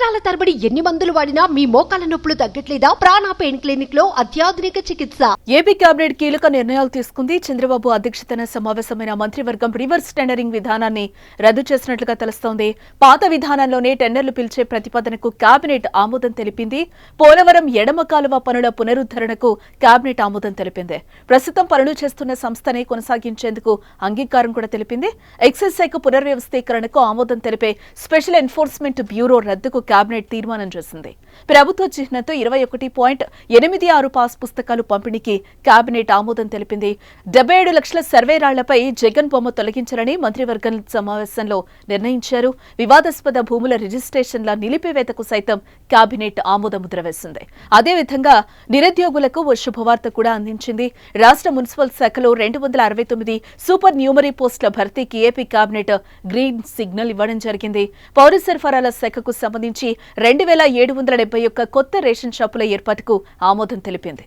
సంవత్సరాల తరబడి ఎన్ని మందులు వాడినా మీ మోకాల నొప్పులు తగ్గట్లేదా? ప్రాణ పెయిన్ క్లినిక్ లో అత్యాధునిక చికిత్స. ఏపీ కేబినెట్ కీలక నిర్ణయాలు తీసుకుంది. చంద్రబాబు అధ్యక్షతన సమావేశమైన మంత్రివర్గం రివర్స్ టెండరింగ్ విధానాన్ని రద్దు చేసినట్లుగా తెలుస్తోంది. పాత విధానంలోనే టెండర్లు పిలిచే ప్రతిపాదనకు కేబినెట్ ఆమోదం తెలిపింది. పోలవరం ఎడమ కాలువ పనుల పునరుద్ధరణకు కేబినెట్ ఆమోదం తెలిపింది. ప్రస్తుతం పనులు చేస్తున్న సంస్థనే కొనసాగించేందుకు అంగీకారం కూడా తెలిపింది. ఎక్సైజ్ శాఖ పునర్వ్యవస్థీకరణకు ఆమోదం తెలిపే స్పెషల్ ఎన్ఫోర్స్మెంట్ బ్యూరో రద్దుకు కేబినెట్ తీర్మానం చేసింది. ప్రభుత్వ చిహ్నంతో 21.86 పాస్ పుస్తకాలు పంపిణీకి కేబినెట్ ఆమోదం తెలిపింది. 77 లక్షల సర్వే రాళ్లపై జగన్ బొమ్మ తొలగించాలని మంత్రివర్గం సమావేశంలో నిర్ణయించారు. వివాదాస్పద భూముల రిజిస్ట్రేషన్ల నిలిపివేతకు సైతం కేబినెట్ ఆమోద ముద్ర వేసింది. అదేవిధంగా నిరుద్యోగులకు ఓ శుభవార్త కూడా అందించింది. రాష్ట్ర మున్సిపల్ శాఖలో 269 సూపర్ న్యూమరీ పోస్టుల భర్తీకి ఏపీ కేబినెట్ గ్రీన్ సిగ్నల్ ఇవ్వడం జరిగింది. పౌర సరఫరాల శాఖకు సంబంధించి 2771 కొత్త రేషన్ షాపుల ఏర్పాటుకు ఆమోదం తెలిపింది.